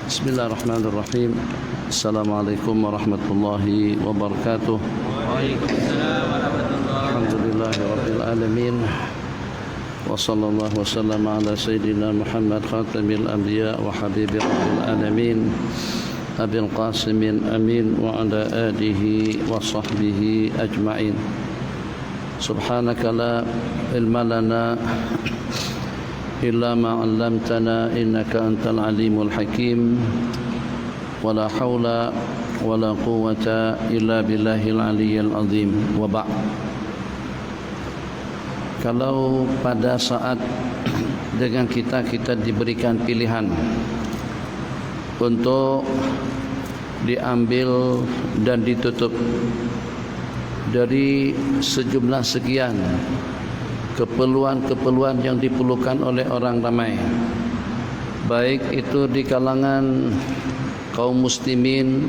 Bismillahirrahmanirrahim. Assalamualaikum warahmatullahi wabarakatuh. Waalaikumsalam warahmatullahi wabarakatuh. Alhamdulillahirabbil alamin. Wa sallallahu wasallam ala sayyidina Muhammad khatamil anbiya wa habibi rabbil alamin. Abil Qasimin amin wa ala alihi wa sahbihi ajma'in. Subhanaka la ilma lana illa ma 'allamtana innaka antal alimul hakim. Wala haula wala quwwata illa billahil aliyyil azim. Wa ba'd. Kalau pada saat dengan kita diberikan pilihan untuk diambil dan ditutup dari sejumlah sekian keperluan-keperluan yang diperlukan oleh orang ramai, baik itu di kalangan kaum muslimin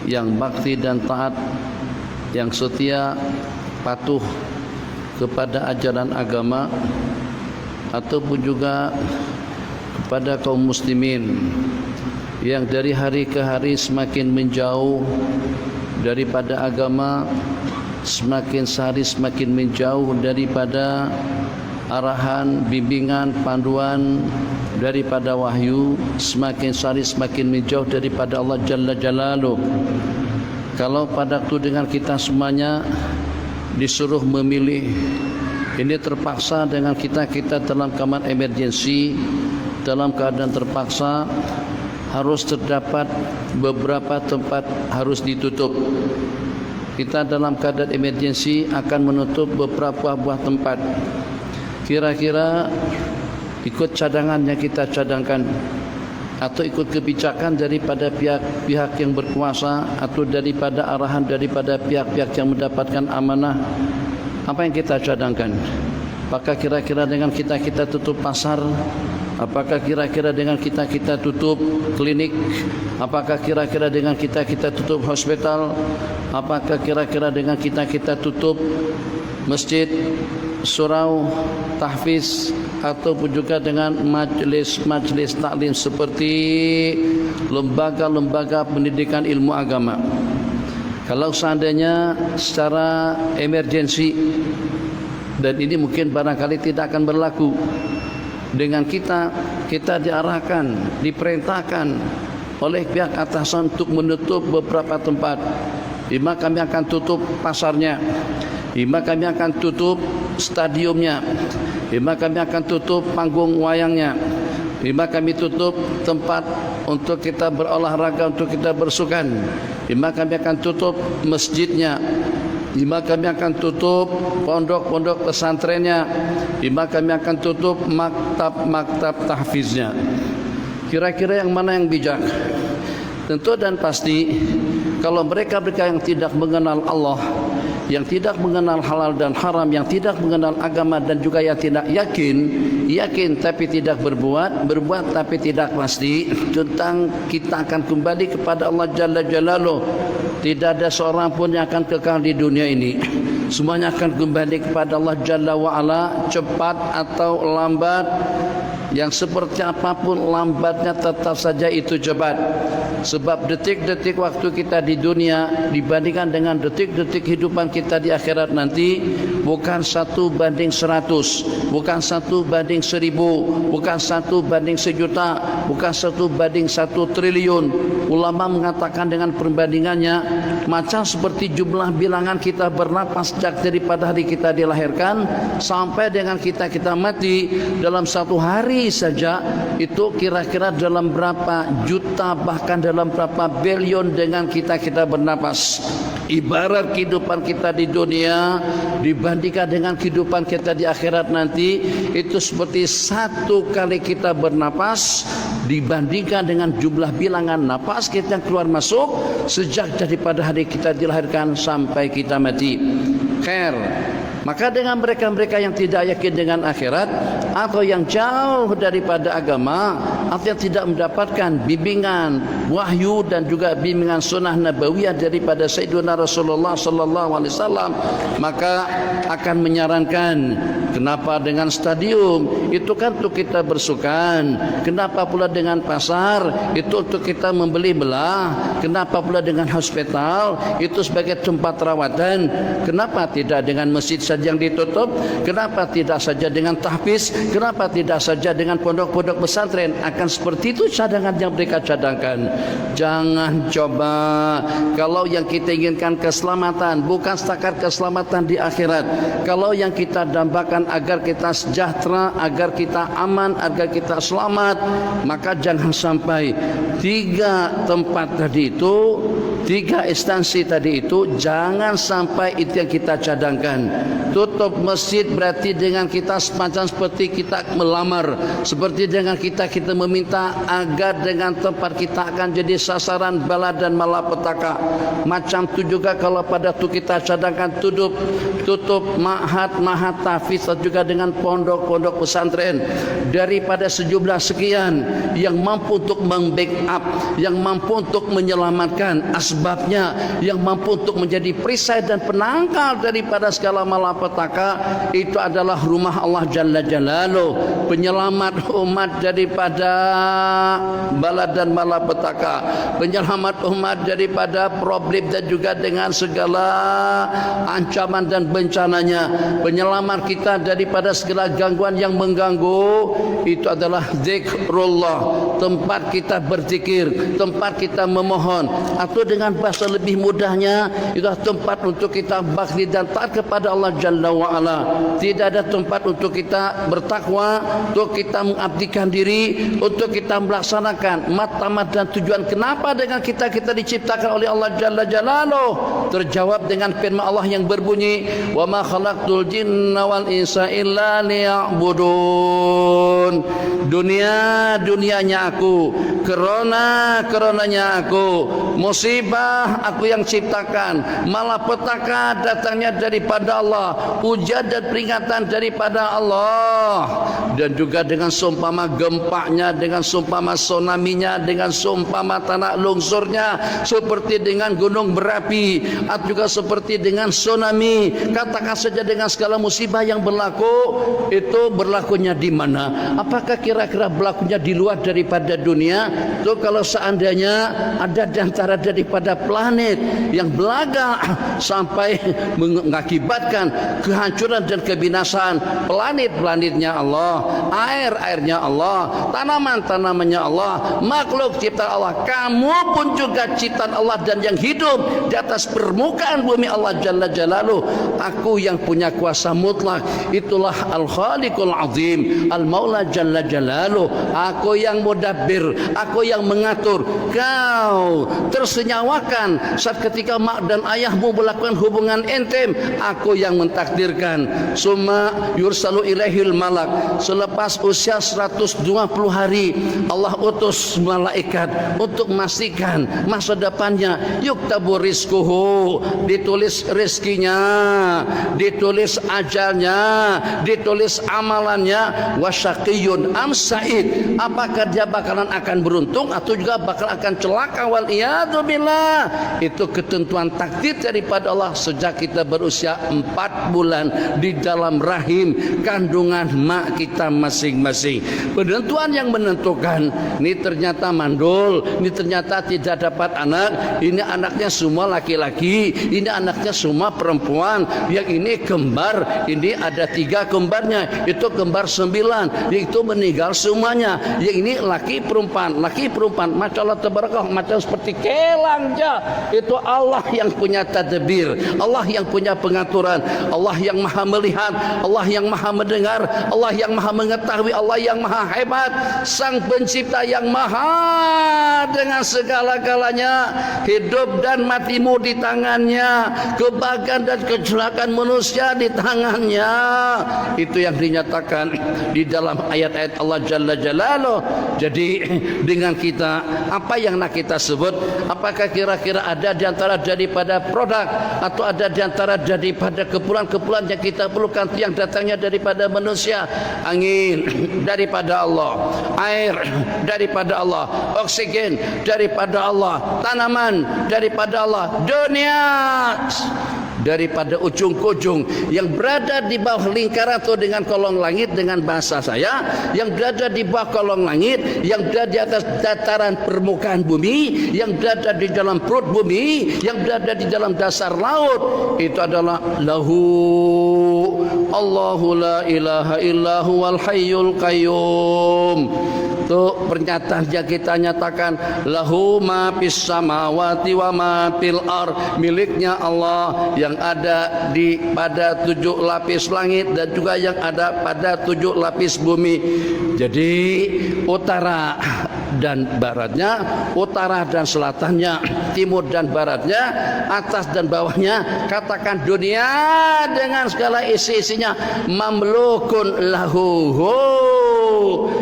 yang bakti dan taat, yang setia patuh kepada ajaran agama, ataupun juga kepada kaum muslimin yang dari hari ke hari semakin menjauh daripada agama, semakin sehari semakin menjauh daripada arahan, bimbingan, panduan daripada wahyu, semakin sehari semakin menjauh daripada Allah Jalla Jalaluh. Kalau pada waktu dengan kita semuanya disuruh memilih, ini terpaksa dengan kita dalam keadaan emergensi, dalam keadaan terpaksa, harus terdapat beberapa tempat harus ditutup. Kita dalam keadaan emergensi akan menutup beberapa buah tempat. Kira-kira ikut cadangan yang kita cadangkan, atau ikut kebijakan daripada pihak-pihak yang berkuasa, atau daripada arahan daripada pihak-pihak yang mendapatkan amanah, apa yang kita cadangkan? Apakah kira-kira dengan kita tutup pasar? Apakah kira-kira dengan kita tutup klinik? Apakah kira-kira dengan kita tutup hospital? Apakah kira-kira dengan kita tutup masjid, surau, tahfiz, ataupun juga dengan majlis taklim seperti lembaga-lembaga pendidikan ilmu agama? Kalau seandainya secara emergensi, dan ini mungkin barangkali tidak akan berlaku, dengan kita diarahkan, diperintahkan oleh pihak atasan untuk menutup beberapa tempat. Lima kami akan tutup pasarnya, lima kami akan tutup stadiumnya, lima kami akan tutup panggung wayangnya, lima kami tutup tempat untuk kita berolahraga, untuk kita bersukan, lima kami akan tutup masjidnya, lima kami akan tutup pondok-pondok pesantrennya, lima kami akan tutup maktab-maktab tahfiznya. Kira-kira yang mana yang bijak? Tentu dan pasti kalau mereka yang tidak mengenal Allah, yang tidak mengenal halal dan haram, yang tidak mengenal agama, dan juga yang tidak yakin tapi tidak berbuat tapi tidak pasti tentang kita akan kembali kepada Allah Jalla Jalaluh. Tidak ada seorang pun yang akan kekal di dunia ini. Semuanya akan kembali kepada Allah Jalla wa'ala, cepat atau lambat. Yang seperti apapun lambatnya, tetap saja itu cepat. Sebab detik-detik waktu kita di dunia dibandingkan dengan detik-detik kehidupan kita di akhirat nanti, bukan 1:100, bukan 1:1000, bukan 1:1.000.000, bukan 1:1 triliun. Ulama mengatakan dengan perbandingannya macam seperti jumlah bilangan kita bernapas sejak daripada hari kita dilahirkan sampai dengan kita mati. Dalam satu hari saja itu kira-kira dalam berapa juta, bahkan dalam berapa bilion dengan kita bernapas. Ibarat kehidupan kita di dunia dibandingkan dengan kehidupan kita di akhirat nanti, itu seperti satu kali kita bernapas dibandingkan dengan jumlah bilangan napas kita yang keluar masuk sejak daripada hari kita dilahirkan sampai kita mati. Khair, Maka dengan mereka-mereka yang tidak yakin dengan akhirat atau yang jauh daripada agama atau yang tidak mendapatkan bimbingan wahyu dan juga bimbingan sunnah nabawiyah daripada Sayyidina Rasulullah sallallahu alaihi wasallam, maka akan menyarankan, kenapa dengan stadium itu kan untuk kita bersukan, kenapa pula dengan pasar itu untuk kita membeli belah, kenapa pula dengan hospital itu sebagai tempat rawatan, kenapa tidak dengan masjid saja yang ditutup, kenapa tidak saja dengan tahfiz, kenapa tidak saja dengan pondok-pondok pesantren. Akan seperti itu cadangan yang mereka cadangkan. Jangan coba, kalau yang kita inginkan keselamatan bukan setakat keselamatan di akhirat, kalau yang kita dambakan agar kita sejahtera, agar kita aman, agar kita selamat, maka jangan sampai tiga tempat tadi itu, tiga instansi tadi itu, jangan sampai itu yang kita cadangkan. Tutup masjid berarti dengan kita semacam seperti kita melamar, seperti dengan kita meminta agar dengan tempat kita akan jadi sasaran bala dan malapetaka. Macam tu juga kalau pada tu kita cadangkan tutup mahat tahfiz juga dengan pondok-pondok pesantren, daripada sejumlah sekian yang mampu untuk membackup, yang mampu untuk menyelamatkan asbabnya, yang mampu untuk menjadi perisai dan penangkal daripada segala malapetaka, itu adalah rumah Allah Jalla Jalaluh, penyelamat umat daripada bala dan malapetaka, penyelamat umat daripada problem dan juga dengan segala ancaman dan bencananya, penyelamat kita daripada segala gangguan yang mengganggu. Itu adalah zikrullah, tempat kita berzikir, tempat kita memohon, atau dengan bahasa lebih mudahnya, itu adalah tempat untuk kita bakti dan taat kepada Allah Jalla wa'ala. Tidak ada tempat untuk kita bertakwa, untuk kita mengabdikan diri, untuk kita melaksanakan matamat dan tujuan. Kenapa dengan kita diciptakan oleh Allah Jalla Jalaluh? Terjawab dengan firman Allah yang berbunyi, wa ma khalaqtul jinna wal insa illa liya'budun. Dunianya aku, keronanya aku, musibah aku yang ciptakan, malapetaka datangnya daripada Allah, ujian dan peringatan daripada Allah. Dan juga dengan seumpama gempanya, dengan seumpama tsunaminya, dengan seumpama tanah longsornya, seperti dengan gunung berapi, atau juga seperti dengan tsunami. Katakan saja dengan segala musibah yang berlaku, itu berlakunya di mana? Apakah kira-kira berlakunya di luar daripada dunia? Itu kalau seandainya ada di antara daripada planet yang belaga sampai mengakibatkan kehancuran dan kebinasaan, planetnya Allah, airnya Allah, tanamannya Allah, makhluk ciptaan Allah, kamu pun juga ciptaan Allah dan yang hidup di atas permukaan bumi Allah Jalla Jalaluh. Aku yang punya kuasa mutlak, itulah Al-Khaliqul Azim, Al-Maula Jalla Jalaluh. Aku yang mudabbir, aku yang mengatur. Kau tersenyawakan saat ketika mak dan ayahmu melakukan hubungan intim, aku yang mentakdirkan. Summa yursalu ilaihil malak, selepas usia 120 hari Allah utus malaikat untuk memastikan masa depannya. Yuktabu rizquhu, ditulis rezekinya, ditulis ajalnya, ditulis amalannya. Wasyaqiyun am sa'id, apakah dia bakalan akan beruntung atau juga bakal akan celaka, wal iyadu billah. Itu ketentuan takdir daripada Allah sejak kita berusia 4 bulan di dalam rahim kandungan mak kita masing-masing. Penentuan yang menentukan, ini ternyata mandul, ini ternyata tidak dapat anak, ini anaknya semua laki-laki, ini anaknya semua perempuan, yang ini kembar, ini ada 3 kembarnya, itu kembar 9, itu meninggal semuanya, yang ini laki perempuan, Masya Allah tabarakah, macam seperti kelangja. Itu Allah yang punya tadbir, Allah yang punya pengaturan, Allah yang maha melihat, Allah yang maha mendengar, Allah yang maha mengetahui, Allah yang maha hebat, sang pencipta yang maha dengan segala-galanya, hidup dan matimu di tangannya, kebahagiaan dan kecelakaan manusia di tangannya. Itu yang dinyatakan di dalam ayat-ayat Allah Jalla Jalaluh. Jadi dengan kita, apa yang nak kita sebut, apakah kira-kira ada di antara daripada produk atau ada di antara daripada keperluan-keperluan yang kita perlukan yang datangnya daripada manusia? Angin daripada Allah, air daripada Allah, oksigen daripada Allah, tanaman daripada Allah, dunia daripada ujung ke ujung yang berada di bawah lingkaran atau dengan kolong langit dengan bahasa saya, yang berada di bawah kolong langit, yang berada di atas dataran permukaan bumi, yang berada di dalam perut bumi, yang berada di dalam dasar laut, itu adalah lahu Allahu la ilaha illahu wal hayyul qayyum. Itu pernyataan yang kita nyatakan, lahu ma fis samawati wa ma fil ar, miliknya Allah yang ada di pada 7 lapis langit dan juga yang ada pada 7 lapis bumi. Jadi utara dan baratnya, utara dan selatannya, timur dan baratnya, atas dan bawahnya, katakan dunia dengan segala isi-isinya, mamlukun lahu.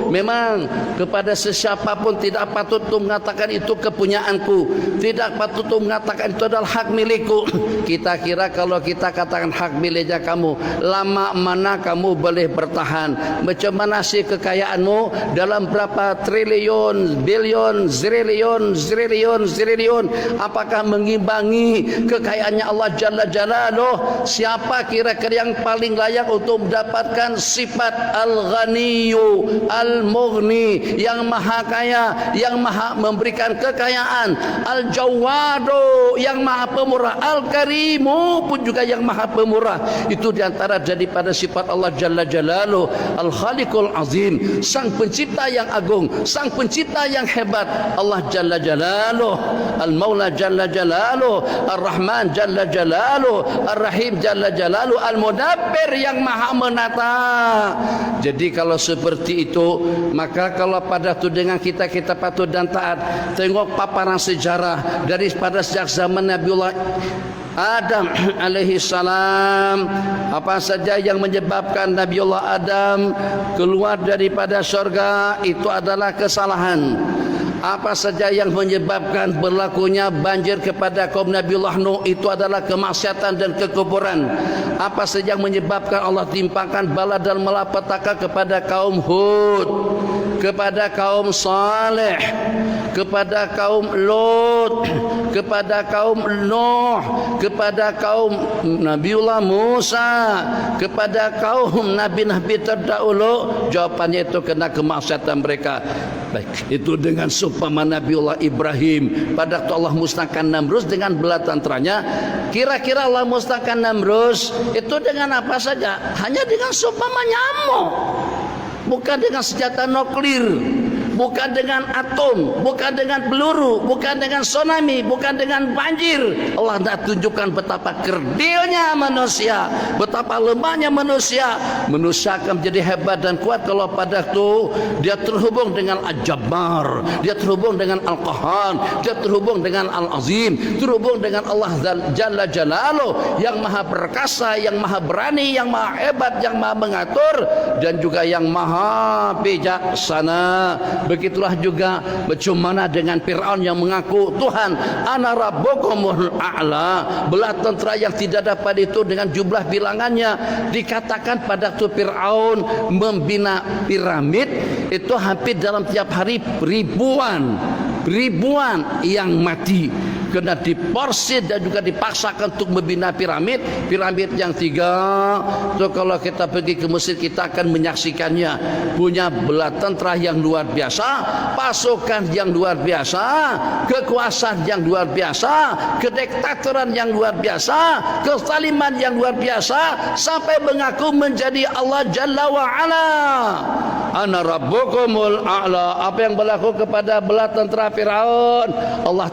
Memang kepada sesiapa pun tidak patut untuk mengatakan itu kepunyaanku, tidak patut untuk mengatakan itu adalah hak milikku. Kita kira kalau kita katakan hak miliknya kamu, lama mana kamu boleh bertahan? Macam mana sih kekayaanmu? Dalam berapa triliun, bilion, zillion, apakah mengimbangi kekayaannya Allah Jalla Jalaluh? Siapa kira-kira yang paling layak untuk mendapatkan sifat al-ghaniyu, al-mughni, yang maha kaya, yang maha memberikan kekayaan, al-jawadu, yang maha pemurah, al-karimu pun juga yang maha pemurah. Itu diantara daripada sifat Allah Jalla Jalaluh, al-khaliqul azim, sang pencipta yang agung, sang pencipta yang hebat, Allah Jalla Jalaluh, al-maula Jalla Jalaluh, ar-rahman Jalla Jalaluh, ar-rahim Jalla Jalaluh, al-mudabbir yang maha menata. Jadi kalau seperti itu, maka kalau pada itu dengan kita patut dan taat. Tengok paparan sejarah daripada sejak zaman Nabiullah Adam alaihi salam, apa saja yang menyebabkan Nabiullah Adam keluar daripada syurga itu adalah kesalahan. Apa saja yang menyebabkan berlakunya banjir kepada kaum Nabiullah Nuh itu adalah kemaksiatan dan kekufuran. Apa saja yang menyebabkan Allah timpakan bala dan malapetaka kepada kaum Hud, kepada kaum Saleh, kepada kaum Lut, kepada kaum Nuh, kepada kaum Nabiullah Musa, kepada kaum nabi-nabi terdahulu? Jawabannya itu kena kemaksiatan mereka. Baik, itu dengan seumpama Nabiullah Ibrahim pada waktu Allah musnahkan Namrus dengan bala tentaranya. Kira-kira Allah musnahkan Namrus itu dengan apa saja? Hanya dengan seumpama nyamuk, bukan dengan senjata nuklir, bukan dengan atom, bukan dengan peluru, bukan dengan tsunami, bukan dengan banjir. Allah nak tunjukkan betapa kerdilnya manusia, betapa lemahnya manusia. Manusia akan menjadi hebat dan kuat kalau pada itu dia terhubung dengan Al-Jabbar, dia terhubung dengan Al-Qahhar, dia terhubung dengan Al-Azim, terhubung dengan Allah Jalla Jalaluh yang maha perkasa, yang maha berani, yang maha hebat, yang maha mengatur, dan juga yang maha bijaksana. Begitulah juga bagaimana dengan Fir'aun yang mengaku Tuhan, ana rabbukumul a'la, belah tentera yang tidak dapat itu dengan jumlah bilangannya. Dikatakan pada waktu Fir'aun membina piramid itu hampir dalam tiap hari ribuan yang mati kena diporsir dan juga dipaksakan untuk membina piramid yang 3. So kalau kita pergi ke Mesir kita akan menyaksikannya, punya bala tentera yang luar biasa, pasukan yang luar biasa, kekuasaan yang luar biasa, kediktatoran yang luar biasa, kezaliman yang luar biasa, sampai mengaku menjadi Allah Jalla wa Ala. ana rabbukumul a'la. Apa yang berlaku kepada bala tentera Firaun, Allah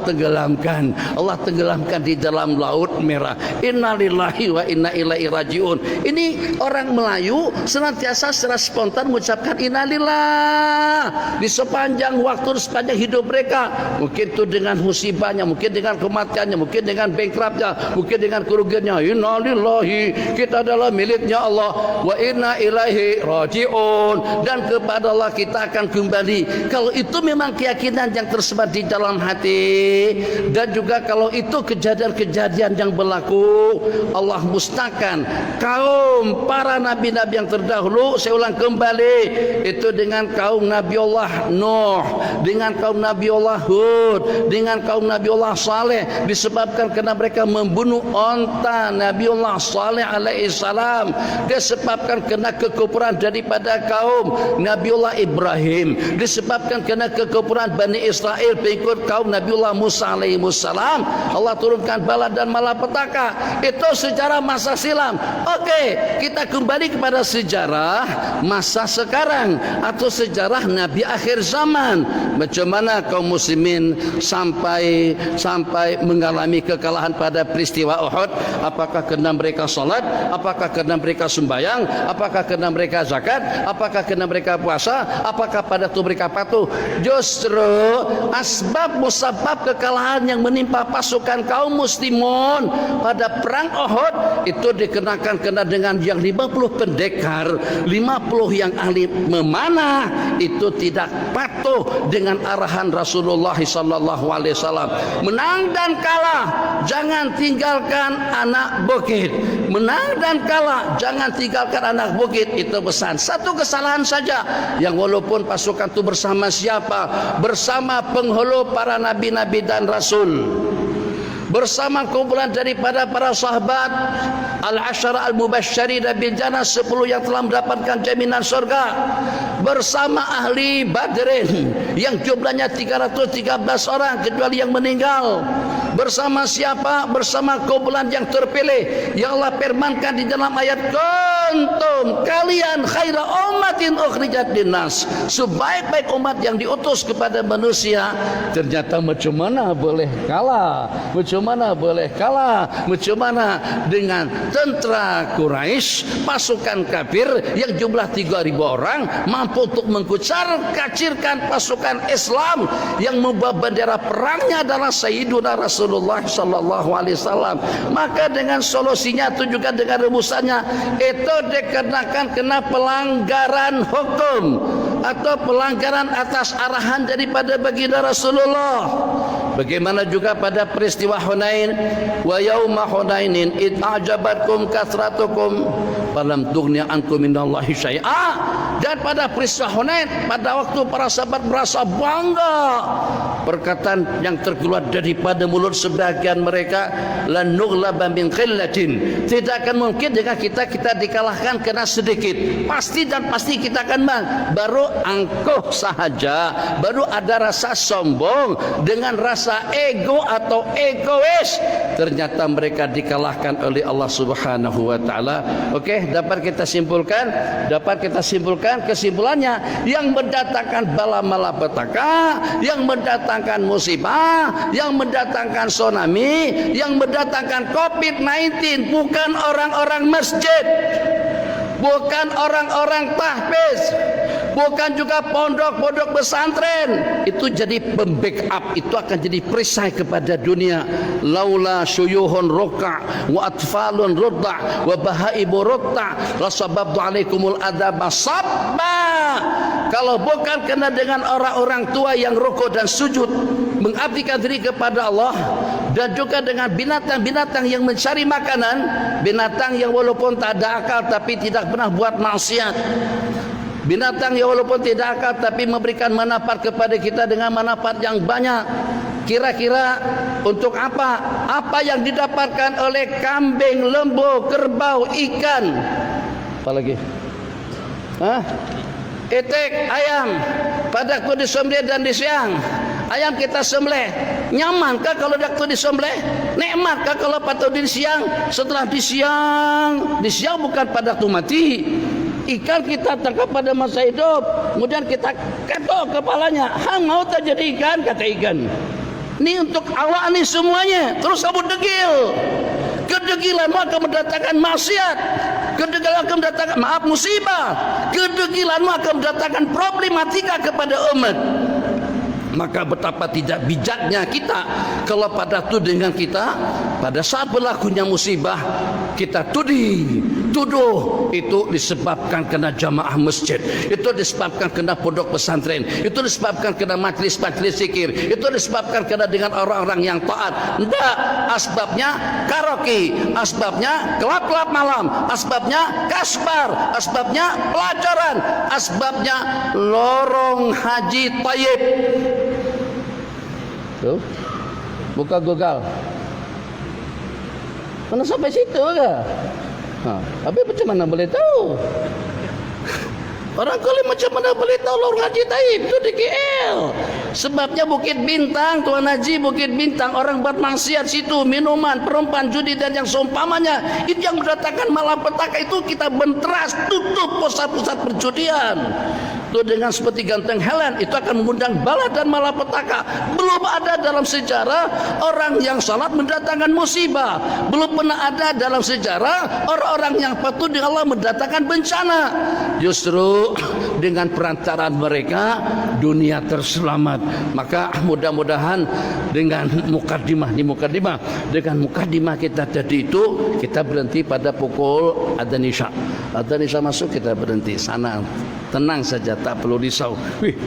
tenggelamkan di dalam laut merah. Innalillahi wa inna ilaihi rajiun. Ini orang Melayu senantiasa secara spontan mengucapkan innalillah di sepanjang waktu, sepanjang hidup mereka. Mungkin itu dengan musibahnya, mungkin dengan kematiannya, mungkin dengan bankruptnya, mungkin dengan kerugiannya. Innalillahi, kita adalah miliknya Allah, wa inna ilaihi rajiun, dan kepada Allah kita akan kembali. Kalau itu memang keyakinan yang tersebar di dalam hati, dan juga kalau itu kejadian-kejadian yang berlaku, Allah musnahkan kaum para nabi-nabi yang terdahulu. Saya ulang kembali, itu dengan kaum Nabi Allah Nuh, dengan kaum Nabi Allah Hud, dengan kaum Nabi Allah Saleh, disebabkan karena mereka membunuh onta Nabi Allah Saleh alaihissalam, disebabkan karena kekufuran daripada kaum Nabi Allah Ibrahim, disebabkan karena kekufuran Bani Israel pengikut kaum Nabi Allah Musa alaihissalam, Allah turunkan bala dan malapetaka. Itu sejarah masa silam. Oke, kita kembali kepada sejarah masa sekarang atau sejarah Nabi akhir zaman. Macam mana kaum muslimin sampai mengalami kekalahan pada peristiwa Uhud? Apakah kerana mereka salat? Apakah kerana mereka sembahyang? Apakah kerana mereka zakat? Apakah kerana mereka puasa? Apakah pada itu mereka patuh? Justru asbab musabab kekalahan yang menimpa pasukan kaum muslimun pada perang Uhud itu dikenakan kena dengan yang 50 pendekar, 50 yang ahli memanah itu tidak patuh dengan arahan Rasulullah sallallahu alaihi wasallam. Menang dan kalah jangan tinggalkan anak bukit. Menang dan kalah jangan tinggalkan anak bukit. Itu pesan. Satu kesalahan saja yang walaupun pasukan itu bersama siapa? Bersama penghulu para nabi-nabi dan rasul, bersama kumpulan daripada para sahabat al-asyara al-mubasysyirina bil jannah, 10 yang telah mendapatkan jaminan surga, bersama ahli Badrin yang jumlahnya 313 orang kecuali yang meninggal. Bersama siapa? Bersama kumpulan yang terpilih yang Allah firmankan di dalam ayat, kuntum, kalian khaira ummatin ukhrijat linnas, sebaik-baik umat yang diutus kepada manusia. Ternyata macam mana boleh kalah? Macam mana dengan tentera Quraisy, pasukan kafir yang jumlah 3.000 orang mampu untuk mengkucar-kacirkan pasukan Islam yang membawa bendera perangnya adalah Sayyiduna Rasulullah sallallahu alaihi wasallam. Maka dengan solusinya itu juga dengan rumusannya itu dikenakan kena pelanggaran hukum atau pelanggaran atas arahan daripada baginda Rasulullah. Bagaimana juga pada peristiwa Hunain, wa yauma Hunainin id a'jabatkum kathratukum falam tughni ankum minallahi syai'a. Dan pada peristiwa Hunain, pada waktu para sahabat merasa bangga, perkataan yang terkeluar daripada mulut sebagian mereka, lan nughlaba min qillatin, tidak akan mungkin dengan kita dikalahkan karena sedikit. Pasti dan pasti kita akan menang. Baru angkuh sahaja, baru ada rasa sombong dengan rasa ego atau egois, ternyata mereka dikalahkan oleh Allah Subhanahu wa taala. Okey, dapat kita simpulkan kesimpulannya, yang mendatangkan bala malapetaka, yang mendatangkan musibah, yang mendatangkan tsunami, yang mendatangkan COVID-19 bukan orang-orang masjid, bukan orang-orang tahfiz, bukan juga pondok-pondok pesantren. Itu jadi pembackup, itu akan jadi perisai kepada dunia. Laula syuyuhun ruka' wa atfalun rudda' wa bahaibu rutta' la sababtu alaikumul adaba sabba. Kalau bukan kena dengan orang-orang tua yang rukuk dan sujud mengabdikan diri kepada Allah, dan juga dengan binatang-binatang yang mencari makanan, binatang yang walaupun tak ada akal tapi tidak pernah buat maksiat, binatang yang walaupun tidak akal tapi memberikan manfaat kepada kita dengan manfaat yang banyak. Kira-kira untuk apa? Apa yang didapatkan oleh kambing, lembu, kerbau, ikan, apa lagi? Itik, ayam pada waktu disembelih dan disiang. Ayam kita sembelih, nyamankah kalau waktu disembelih? Nikmatkah kalau pada disiang? Setelah disiang bukan pada waktu mati, Ikan kita tangkap pada masa hidup, kemudian kita ketok kepalanya. Hang mau tak jadi ikan? Kata ikan. Ini untuk awak ni semuanya. Terus kamu degil. Kedegilanmu akan mendatangkan maksiat. Kedegilanmu akan mendatangkan musibah. Kedegilanmu akan mendatangkan problematika kepada umat. Maka betapa tidak bijaknya kita kalau pada tudingan kita pada saat berlakunya musibah kita tuduh itu disebabkan kena jamaah masjid, itu disebabkan kena pondok pesantren, itu disebabkan kena majlis-majlis zikir, itu disebabkan kena dengan orang-orang yang taat. Tidak, asbabnya karaoke, asbabnya kelab-kelab malam, asbabnya kasbar, asbabnya pelajaran, asbabnya lorong haji tayyib. Tuh, buka Google. Mana sampai situ ke? Tapi macam mana boleh tahu? Orang kulit macam mana boleh tahu lorong haji taib itu di KL? Sebabnya Bukit Bintang, Tuan Haji, Bukit Bintang, orang buat maksiat situ, minuman, perempuan, judi dan yang seumpamanya. Itu yang mendatangkan malapetaka. Itu kita benteras, tutup pusat-pusat perjudian. Itu dengan seperti Ganteng Helen, itu akan mengundang bala dan malapetaka. Belum ada dalam sejarah orang yang salat mendatangkan musibah. Belum pernah ada dalam sejarah orang-orang yang patuh dengan Allah mendatangkan bencana. Justru dengan perantaraan mereka dunia terselamat. Maka mudah-mudahan dengan mukadimah dengan mukadimah kita tadi itu kita berhenti pada pukul adzan isya. Adzan isya masuk kita berhenti sana. Tenang saja, tak perlu risau.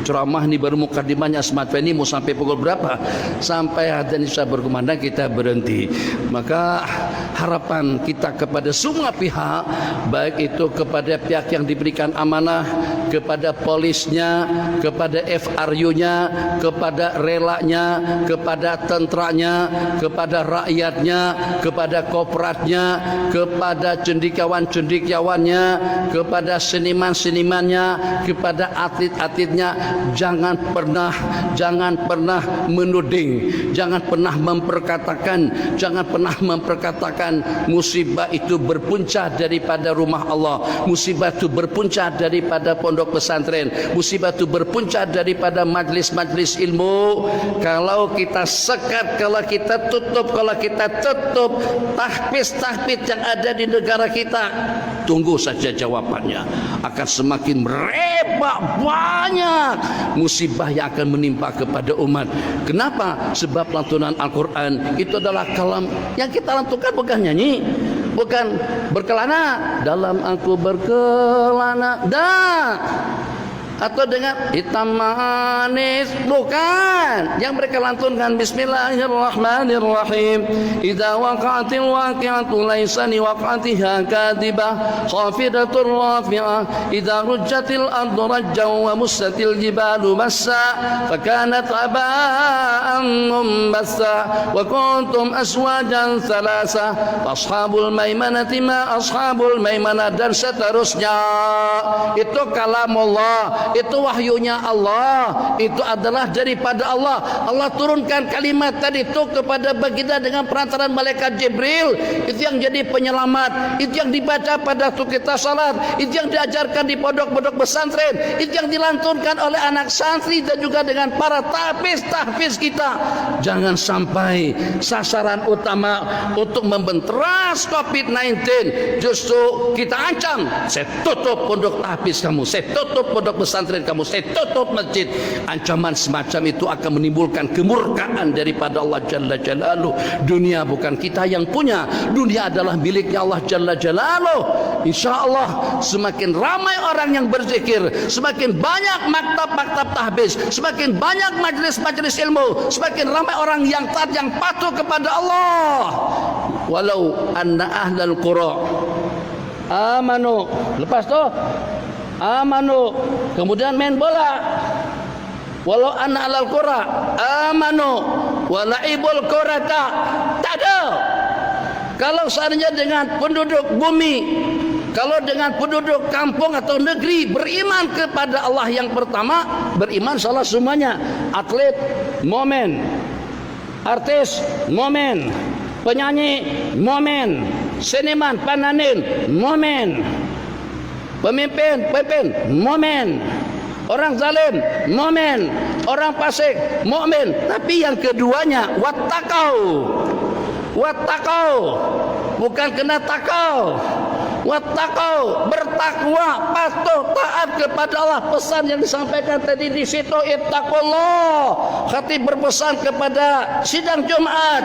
Ceramah ni baru mukadimahnya semata ini mau sampai pukul berapa? Sampai adzan isya berkumandang kita berhenti. Maka harapan kita kepada semua pihak, baik itu kepada pihak yang diberikan amanah, kepada polisnya, kepada FRU-nya, kepada relanya, kepada tentranya, kepada rakyatnya, kepada kopratnya, kepada cendekiawan-cendekiawannya, kepada seniman-senimannya, kepada atlet-atletnya, jangan pernah menuding, jangan pernah memperkatakan musibah itu berpunca daripada rumah Allah, musibah itu berpunca daripada pondok pesantren, musibah itu berpunca daripada majlis-majlis ilmu. Kalau kita sekat, kalau kita tutup tahfiz yang ada di negara kita, tunggu saja jawabannya. Akan semakin merebak banyak musibah yang akan menimpa kepada umat. Kenapa? Sebab lantunan Al-Quran itu adalah kalam yang kita lantunkan, bukan nyanyi, bukan berkelana. Dalam aku berkelana atau dengan hitam manis, bukan. Yang mereka lantunkan Bismillahirrahmanirrahim. Idza waqa'atil waqi'atu laysa li waq'atiha kadibah khafidatur rafi'ah. Idza rujjatil ardu rajjan wa mussatil jibalu massa fakanat aba'an mumbassa wa kuntum aswajan thalasa ashabul maimanati ma ashabul maimanah, dan seterusnya. Itu kalamullah, itu wahyunya Allah, itu adalah daripada Allah. Allah turunkan kalimat tadi itu kepada baginda dengan perantaraan malaikat Jibril. Itu yang jadi penyelamat, itu yang dibaca pada waktu kita salat, itu yang diajarkan di pondok-pondok pesantren, itu yang dilantunkan oleh anak santri dan juga dengan para tahfiz kita. Jangan sampai sasaran utama untuk membenteras COVID-19 justru kita ancam, saya tutup pondok tahfiz kamu, saya tutup pondok pesantren kamu, saya tutup masjid. Ancaman semacam itu akan menimbulkan kemurkaan daripada Allah Jalla Jalaluh. Dunia bukan kita yang punya, dunia adalah miliknya Allah Jalla Jalaluh. InsyaAllah semakin ramai orang yang berzikir, semakin banyak maktab-maktab tahfiz, semakin banyak majlis-majlis ilmu, semakin ramai orang yang taat, yang patuh kepada Allah. Walau anna ahlal qura amanu, lepas tu amanu, kemudian main bola. Walau anna alal qura amanu wa laibul qurata, tak ada. Kalau seandainya dengan penduduk bumi, kalau dengan penduduk kampung atau negeri beriman kepada Allah yang pertama, beriman salah semuanya. Atlet momen, artis momen, penyanyi momen, seniman pananin momen, Pemimpin, momen. Orang zalim, momen. Orang fasik, mukmin. Tapi yang keduanya, wattaqau. Bukan kena takau. Wattaqau, bertakwa, patuh, taat kepada Allah. Pesan yang disampaikan tadi di situ, ittaqullah. Khatib berpesan kepada sidang Jumat.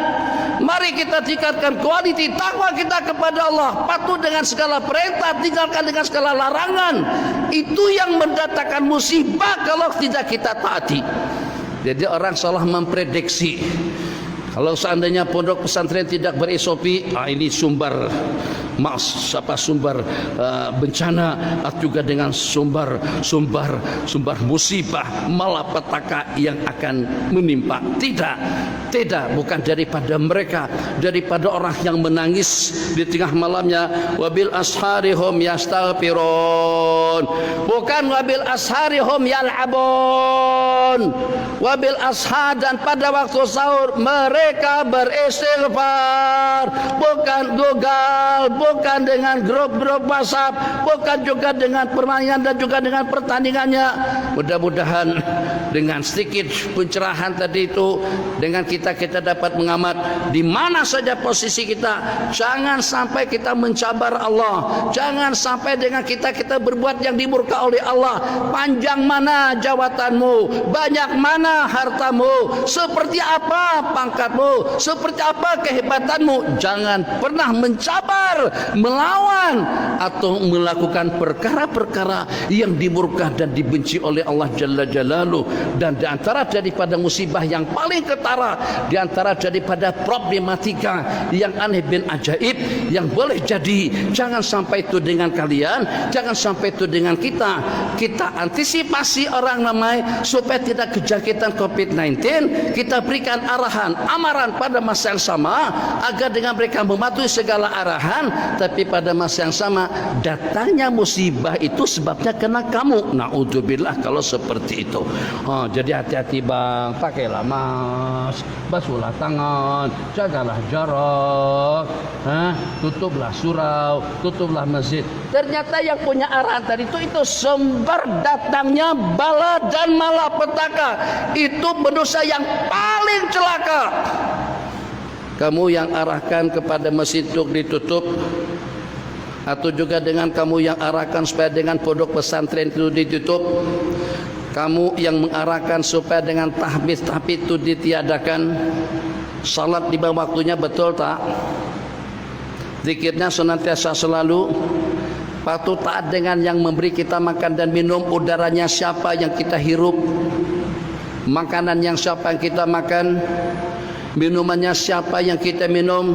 Mari kita tingkatkan kualiti takwa kita kepada Allah. Patuh dengan segala perintah, tinggalkan dengan segala larangan. Itu yang mendatangkan musibah kalau tidak kita taati. Jadi orang salah memprediksi. Kalau seandainya pondok pesantren tidak ber-SOP, ini sumber bencana, atau juga dengan sumber musibah malapetaka yang akan menimpa. Tidak, bukan daripada mereka, daripada orang yang menangis di tengah malamnya. Wabil asharihum yastaghfirun, bukan wabil asharihum yal'abun. Wabil ashar, dan pada waktu sahur mereka beristighfar, bukan Google, bukan dengan grup-grup WhatsApp, bukan juga dengan permainan dan juga dengan pertandingannya. Mudah-mudahan dengan sedikit pencerahan tadi itu, dengan kita dapat mengamat di mana saja posisi kita. Jangan sampai kita mencabar Allah. Jangan sampai dengan kita berbuat yang dimurka oleh Allah. Panjang mana jabatanmu, banyak mana hartamu, seperti apa pangkatmu, seperti apa kehebatanmu, jangan pernah mencabar, melawan atau melakukan perkara-perkara yang dimurka dan dibenci oleh Allah Jalla Jalaluh. Dan di antara daripada musibah yang paling ketara, di antara daripada problematika yang aneh bin ajaib yang boleh jadi, jangan sampai itu dengan kalian, jangan sampai itu dengan kita antisipasi orang ramai supaya tidak kejakitan COVID-19. Kita berikan arahan, amaran pada masa yang sama agar dengan mereka mematuhi segala arahan. Tapi pada masa yang sama, datangnya musibah itu sebabnya kena kamu. Naudzubillah kalau seperti itu. Jadi hati-hati bang, pakailah mask, basuhlah tangan, jagalah jarak, tutuplah surau, tutuplah masjid. Ternyata yang punya arahan tadi itu sumber datangnya bala dan malapetaka. Itu manusia yang paling celaka. Kamu yang arahkan kepada masjid untuk ditutup, atau juga dengan kamu yang arahkan supaya dengan pondok pesantren itu ditutup, kamu yang mengarahkan supaya dengan tahbis itu ditiadakan, salat di bawah waktunya, betul tak? Zikirnya senantiasa selalu, patuh taat dengan yang memberi kita makan dan minum. Udaranya siapa yang kita hirup, makanan yang siapa yang kita makan, minumannya siapa yang kita minum,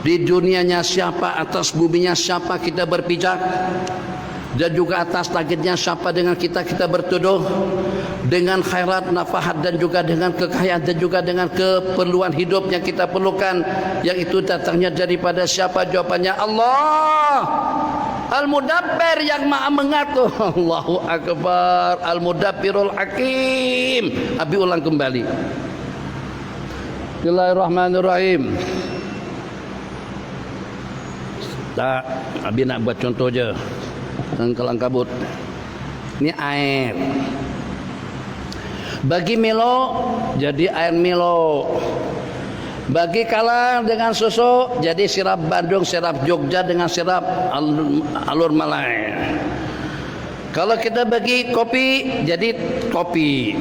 di dunianya siapa, atas buminya siapa kita berpijak, dan juga atas langitnya siapa dengan kita bertuduh, dengan khairat, nafahat, dan juga dengan kekayaan, dan juga dengan keperluan hidup yang kita perlukan, yang itu datangnya daripada siapa? Jawabannya Allah Al-Mudabbir, yang maha mengatur. Allahu Akbar. Al-Mudabbirul Hakim. Abi ulang kembali. Bismillahirrahmanirrahim. Tak, Abi nak buat contoh je. Kelang kabut. Ini air. Bagi Milo jadi air Milo. Bagi kalah dengan susu jadi sirap Bandung, sirap Jogja dengan sirap Alur Malai. Kalau kita bagi kopi jadi kopi.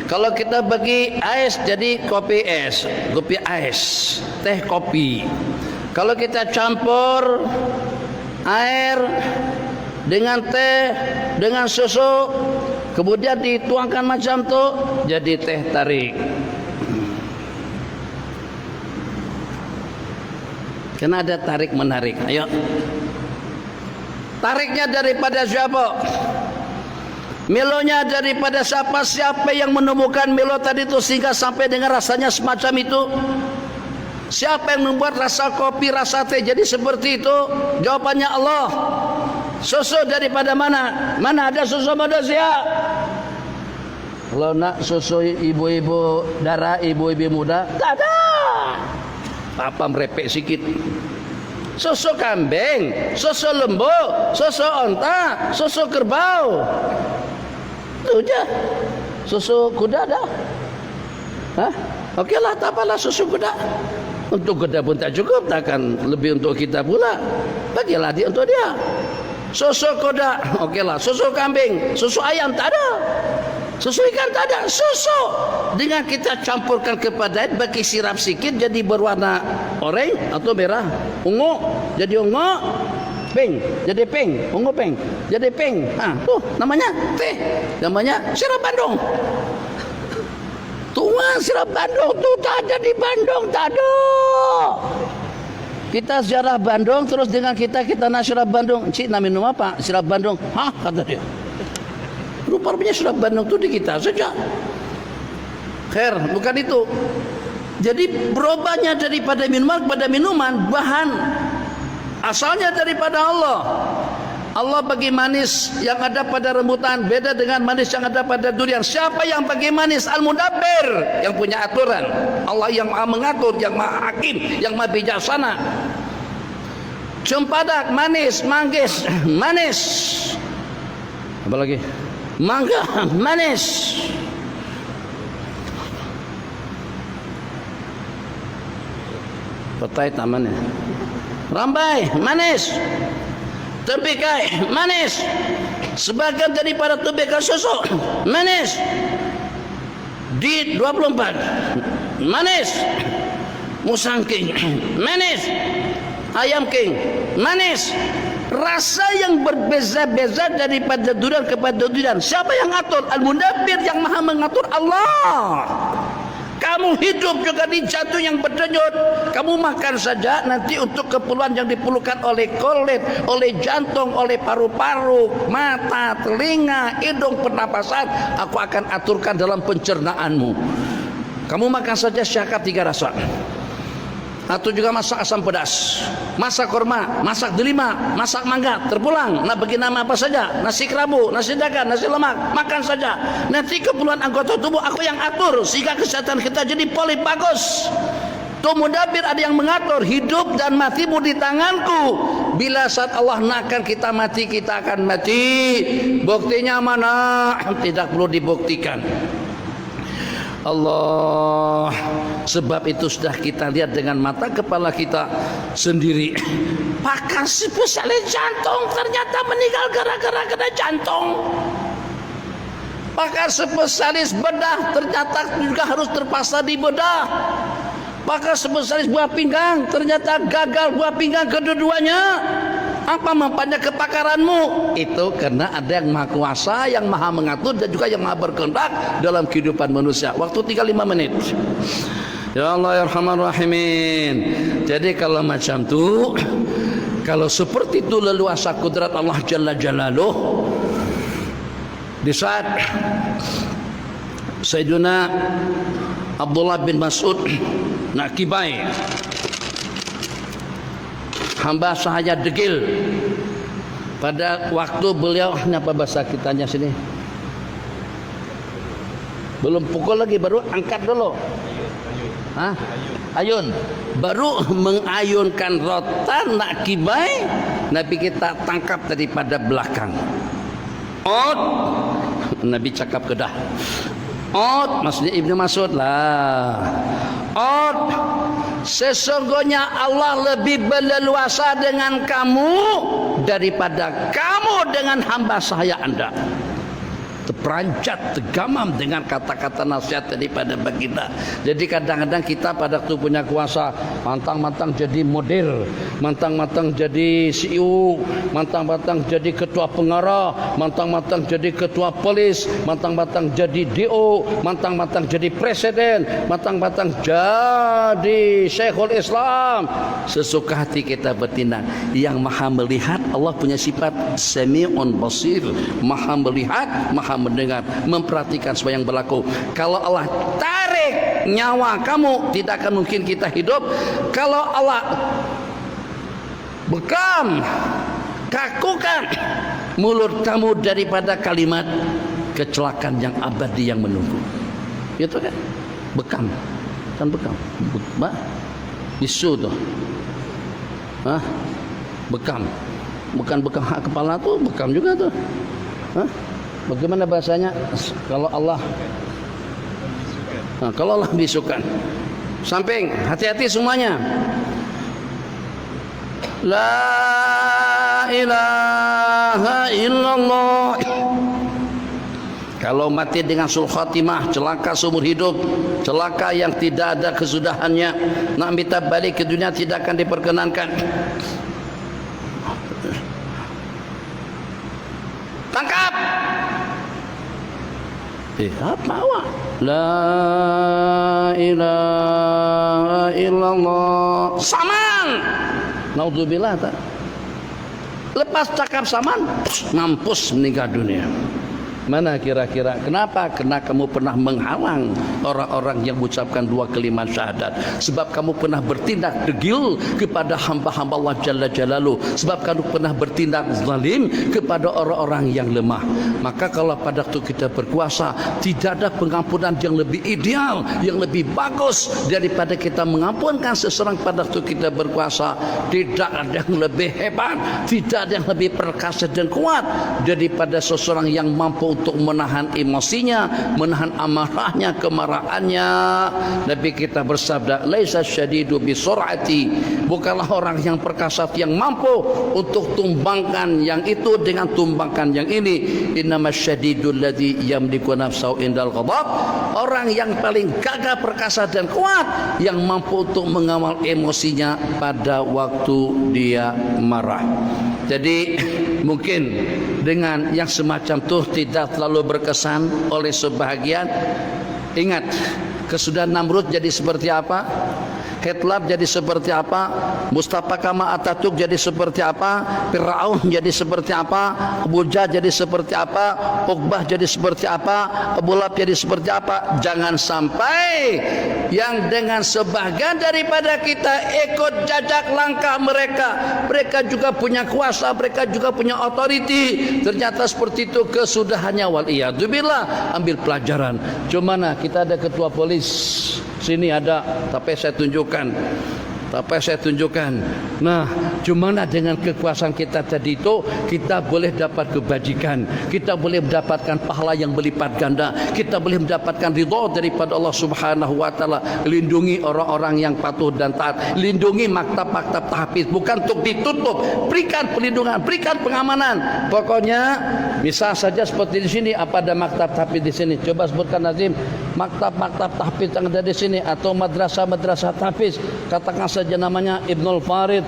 Kalau kita bagi ais jadi kopi es, kopi ais, teh kopi. Kalau kita campur air dengan teh, dengan susu, kemudian dituangkan macam tu, jadi teh tarik. Karena ada tarik menarik. Ayo. Tariknya daripada siapa? Milonya daripada siapa? Siapa yang menemukan Milo tadi itu sehingga sampai dengan rasanya semacam itu? Siapa yang membuat rasa kopi, rasa teh jadi seperti itu? Jawabannya Allah. Susu daripada mana? Mana ada susu manusia? Kalau nak susu ibu-ibu darah, ibu-ibu muda, tak ada. Apa merepek sikit. Susu kambing, susu lembu, susu onta, susu kerbau. Itu aja. Susu kuda dah. Hah? Okeylah, tak apalah susu kuda. Untuk kuda pun tak cukup, takkan lebih untuk kita pula. Bagilah dia untuk dia. Susu kuda, okeylah. Susu kambing, susu ayam tak ada. Susu ikan tak ada. Susu dengan kita campurkan kepada air, bagi sirap sikit jadi berwarna oranye atau merah, ungu, jadi ungu, pink, jadi pink, ungu pink, jadi pink. Tuh namanya teh, namanya sirap Bandung. Tuang sirap Bandung tuh tak ada di Bandung, tak ada. Kita sejarah Bandung, terus dengan kita nak sirap Bandung. Cik nak minum apa? Sirap Bandung. Hah? Kata dia. Rupanya sirap Bandung itu di kita saja. Khair, bukan itu. Jadi berubahnya daripada minuman kepada minuman, bahan asalnya daripada Allah. Allah bagi manis yang ada pada rambutan beda dengan manis yang ada pada durian. Siapa yang bagi manis? Al-Mudabbir, yang punya aturan. Allah yang maha mengatur, yang maha hakim, yang maha bijaksana. Cempedak manis, manggis manis. Apa lagi? Mangga manis. Petai tamannya. Rambai manis. Tembikai manis. Sebagian daripada tembikai susu manis. Di 24 manis. Musang king manis. Ayam king manis. Rasa yang berbeza-beza daripada durian kepada durian. Siapa yang atur? Al-Mudabbir, yang maha mengatur, Allah. Kamu hidup juga di jantung yang berdenyut. Kamu makan saja nanti untuk keperluan yang diperlukan oleh kulit, oleh jantung, oleh paru-paru, mata, telinga, hidung, pernapasan. Aku akan aturkan dalam pencernaanmu. Kamu makan saja syahkat 3 rasa. Atau juga masak asam pedas, masak kurma, masak delima, masak mangga, terpulang. Nak bagi nama apa saja, nasi kerabu, nasi dagan, nasi lemak, makan saja. Nanti keperluan anggota tubuh aku yang atur sehingga kesehatan kita jadi pulih bagus. Tuh Mudabbir, ada yang mengatur hidup dan matimu di tanganku. Bila saat Allah nakkan kita mati, kita akan mati. Buktinya mana? Tidak perlu dibuktikan. Allah, sebab itu sudah kita lihat dengan mata kepala kita sendiri. Pakar spesialis jantung ternyata meninggal gara-gara kena jantung. Pakar spesialis bedah ternyata juga harus terpaksa di bedah. Pakar spesialis buah pinggang ternyata gagal buah pinggang kedua-duanya. Apa manfaatnya kepakaranmu? Itu karena ada yang maha kuasa, yang maha mengatur, dan juga yang maha berkehendak dalam kehidupan manusia. Waktu tinggal 5 menit. Ya Allah ya Rahman Rahimin. Jadi kalau macam tu, kalau seperti itu leluasa kudrat Allah Jalla Jalaluh, di saat Sayyiduna Abdullah bin Mas'ud nak kibai, hamba sahaya degil pada waktu beliau, apa bahasa kitanya sini, belum pukul lagi, baru angkat dulu. Ayun, baru mengayunkan rotan nak kibai, Nabi kita tangkap daripada belakang. Ot, Nabi cakap kedah. Ot, maksudnya Ibnu Mas'ud lah. Ot, sesungguhnya Allah lebih berleluasa dengan kamu daripada kamu dengan hamba sahaya Anda. Terperanjat, tergamam dengan kata-kata nasihat daripada baginda. Jadi kadang-kadang kita pada waktu punya kuasa, mantang-mantang jadi model, mantang-mantang jadi CEO, mantang-mantang jadi ketua pengarah, mantang-mantang jadi ketua polis, mantang-mantang jadi DO, mantang-mantang jadi presiden, mantang-mantang jadi Syekhul Islam. Sesuka hati kita bertindak. Yang maha melihat, Allah punya sifat Sami'un Basir, maha melihat, maha mendengar, memperhatikan semua yang berlaku. Kalau Allah tarik nyawa kamu, tidak akan mungkin kita hidup. Kalau Allah bekam, kakukan mulut kamu daripada kalimat kecelakaan yang abadi yang menunggu. Itu kan bekam, kan bekam, bisu tuh. Hah? Bekam. Bukan bekam hak kepala tuh, bekam juga tuh. Hah? Bagaimana bahasanya? Kalau Allah kalau Allah bisukan. Samping, hati-hati semuanya. La ilaha illallah. Kalau mati dengan sul khatimah, celaka seumur hidup, celaka yang tidak ada kesudahannya, nak minta balik ke dunia tidak akan diperkenankan. Tangkap. Apa awak? La ilaha illallah. Saman. Naudzubillah tak. Lepas cakap saman, mampus meninggal dunia. Mana kira-kira? Kenapa? Karena kamu pernah menghalang orang-orang yang mengucapkan dua kalimat syahadat. Sebab kamu pernah bertindak degil kepada hamba-hamba Allah Jalla Jalaluh. Sebab kamu pernah bertindak zalim kepada orang-orang yang lemah. Maka kalau pada waktu kita berkuasa, tidak ada pengampunan yang lebih ideal, yang lebih bagus daripada kita mengampunkan seseorang pada waktu kita berkuasa. Tidak ada yang lebih hebat, tidak ada yang lebih perkasa dan kuat daripada seseorang yang mampu untuk menahan emosinya, menahan amarahnya, kemarahannya. Nabi kita bersabda, laisa syadidu bisur'ati, bukanlah orang yang perkasa yang mampu untuk tumbangkan yang itu dengan tumbangkan yang ini. Innamas syadidul ladzi yamliku nafsahu indal ghadab, orang yang paling gagah perkasa dan kuat yang mampu untuk mengawal emosinya pada waktu dia marah. Jadi mungkin dengan yang semacam itu tidak terlalu berkesan oleh sebahagian. Ingat, kesudahan Namrud jadi seperti apa? Hitler jadi seperti apa? Mustafa Kemal Atatürk jadi seperti apa? Firaun jadi seperti apa? Abu Jahal jadi seperti apa? Uqbah jadi seperti apa? Abu Lahab jadi seperti apa? Jangan sampai yang dengan sebahagian daripada kita ikut jajak langkah mereka. Mereka juga punya kuasa, mereka juga punya otoriti. Ternyata seperti itu kesudahannya, waliyadzubillah. Ambil pelajaran. Cumana kita ada ketua polis. Sini ada, tapi saya tunjukkan. Nah, cumana dengan kekuasaan kita tadi itu, kita boleh dapat kebajikan, kita boleh mendapatkan pahala yang berlipat ganda, kita boleh mendapatkan ridha daripada Allah Subhanahu wa taala. Lindungi orang-orang yang patuh dan taat, lindungi maktab-maktab tahfiz, bukan untuk ditutup, berikan perlindungan, berikan pengamanan. Pokoknya misal saja seperti di sini, apa ada maktab tahfiz di sini? Coba sebutkan Nazim, maktab-maktab tahfiz yang ada di sini atau madrasah-madrasah tahfiz. Katakan saja namanya Ibnul Farid,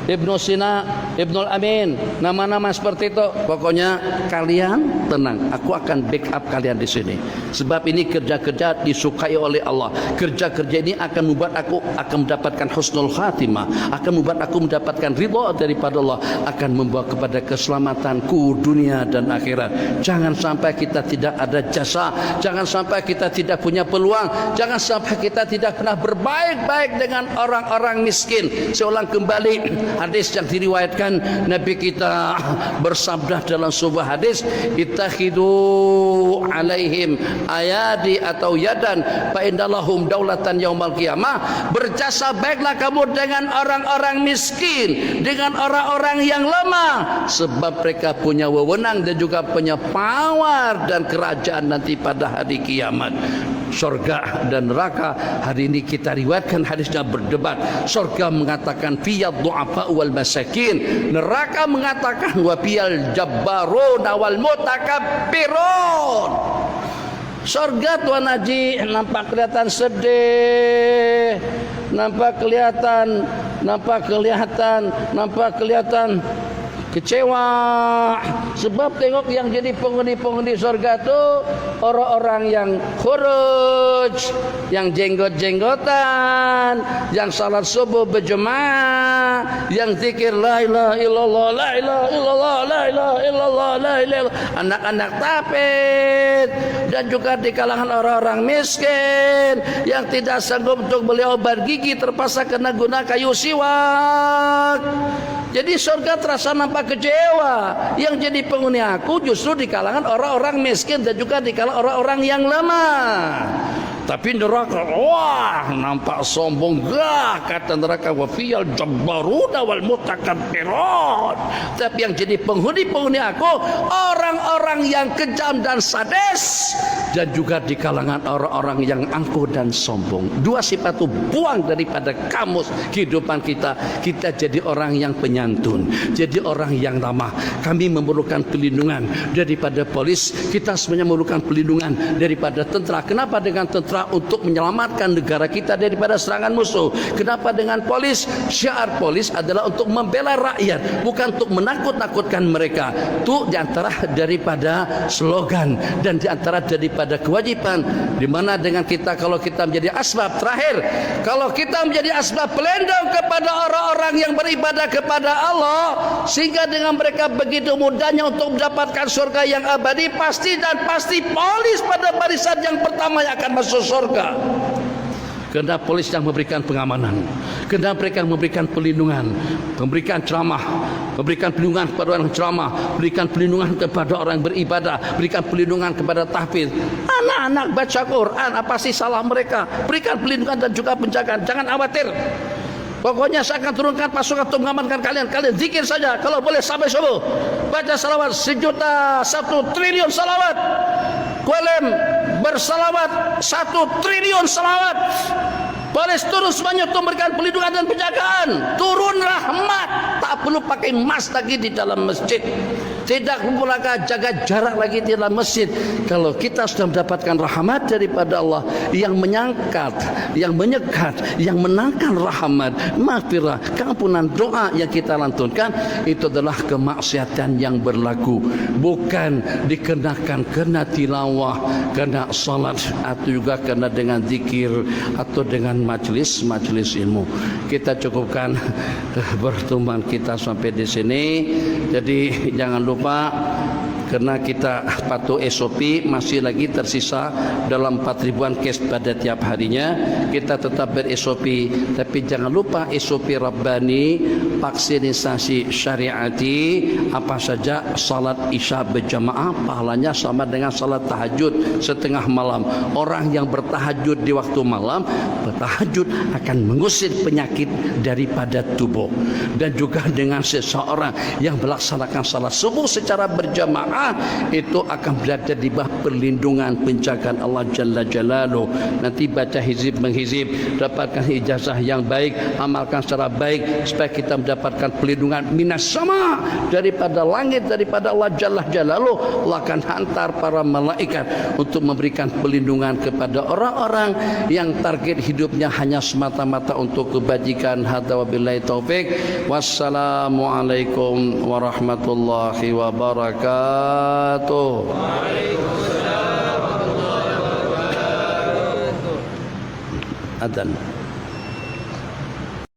Ibnu Sina, Ibnul Amin, nama-nama seperti itu. Pokoknya kalian tenang, aku akan backup kalian di sini. Sebab ini kerja-kerja disukai oleh Allah. Kerja-kerja ini akan membuat aku akan mendapatkan husnul khatimah, akan membuat aku mendapatkan ridha daripada Allah, akan membawa kepada keselamatanku dunia dan akhirat. Jangan sampai kita tidak ada jasa, jangan sampai kita tidak punya peluang, jangan sampai kita tidak pernah berbaik-baik dengan orang-orang miskin. Saya ulang kembali hadis yang diriwayatkan Nabi kita bersabda dalam sebuah hadis, ittakhidu alaihim ayadi atau yadan fa indallahum daulatan yaumal qiyamah. Berjasa baiklah kamu dengan orang-orang miskin, dengan orang-orang yang lemah, sebab mereka punya wewenang dan juga punya power dan kerajaan nanti pada hari kiamat. Surga dan neraka hari ini kita riwayatkan hadisnya berdebat. Surga mengatakan fiyad du'afa wal masakin, neraka mengatakan wa fiyal jabbarun wal mutakabbirun. Surga Tuan Haji nampak kelihatan sedih, nampak kelihatan kecewa. Sebab tengok yang jadi penghuni-penghuni surga itu orang-orang yang khuruj, yang jenggot-jenggotan, yang salat subuh berjemaah, yang zikir la ilaha illallah, la ilaha illallah, la ilaha illallah, la ilaha, anak-anak tapit. Dan juga di kalangan orang-orang miskin yang tidak sanggup untuk beli obat gigi, terpaksa kena guna kayu siwak. Jadi surga terasa nampak kecewa. Yang jadi penghuni aku justru di kalangan orang-orang miskin dan juga di kalangan orang-orang yang lemah. Tapi neraka, wah, nampak sombong. Gah, kata neraka, wa fiyal jabbaruna wal mutakabbirin. Tapi yang jadi penghuni aku orang-orang yang kejam dan sadis, dan juga di kalangan orang-orang yang angkuh dan sombong. Dua sifat itu buang daripada kamus kehidupan kita. Kita jadi orang yang penyantun, jadi orang yang ramah. Kami memerlukan perlindungan daripada polis. Kita sebenarnya memerlukan perlindungan daripada tentera. Kenapa dengan tentera? Untuk menyelamatkan negara kita daripada serangan musuh. Kenapa dengan polis? Syiar polis adalah untuk membela rakyat, bukan untuk menakut-nakutkan mereka. Itu diantara daripada slogan dan diantara daripada kewajiban. Di mana dengan kita, kalau kita menjadi asbab terakhir, kalau kita menjadi asbab pelindung kepada orang-orang yang beribadah kepada Allah, sehingga dengan mereka begitu mudahnya untuk mendapatkan surga yang abadi, pasti dan pasti polis pada barisan yang pertama yang akan masuk surga. Kerana polis yang memberikan pengamanan, kerana mereka memberikan perlindungan, memberikan ceramah, memberikan perlindungan kepada orang ceramah, berikan perlindungan kepada orang beribadah, berikan perlindungan kepada tahfiz. Anak-anak baca Quran, apa sih salah mereka? Berikan perlindungan dan juga penjagaan. Jangan khawatir. Pokoknya saya akan turunkan pasukan untuk mengamankan kalian. Kalian zikir saja, kalau boleh sampai subuh. Baca salawat 1.1 triliun salawat. Kualem bersalawat 1 triliun salawat. Polis turun semuanya untuk memberikan perlindungan dan penjagaan. Turun rahmat. Tak perlu pakai mask lagi di dalam masjid. Tidak perlu jaga jarak lagi di dalam masjid. Kalau kita sudah mendapatkan rahmat daripada Allah, yang menyangkat, yang menyekat, yang menangkan rahmat, maghfirah, keampunan, doa yang kita lantunkan, itu adalah kemaksiatan yang berlaku. Bukan dikenakan kena tilawah, kena salat, atau juga kena dengan zikir, atau dengan majlis ilmu. Kita cukupkan pertemuan kita sampai di sini. Jadi jangan lupa, karena kita patuh SOP, masih lagi tersisa dalam 4.000-an kes pada tiap harinya. Kita tetap ber-SOP, tapi jangan lupa SOP Rabbani, vaksinasi syariati, apa saja salat isya berjamaah pahalanya sama dengan salat tahajud setengah malam. Orang yang bertahajud di waktu malam, bertahajud akan mengusir penyakit daripada tubuh. Dan juga dengan seseorang yang melaksanakan salat subuh secara berjamaah, itu akan berada di bawah perlindungan penjagaan Allah Jalla Jalaluh. Nanti baca hizib menghizib, dapatkan ijazah yang baik, amalkan secara baik, supaya kita mendapatkan perlindungan minas sama, daripada langit, daripada Allah Jalla Jalaluh. Allah akan hantar para malaikat untuk memberikan perlindungan kepada orang-orang yang target hidupnya hanya semata-mata untuk kebajikan. Hadza wabillahi taufik. Wassalamualaikum warahmatullahi wabarakatuh. Waalaikumsalam warahmatullahi wabarakatuh. Adzan.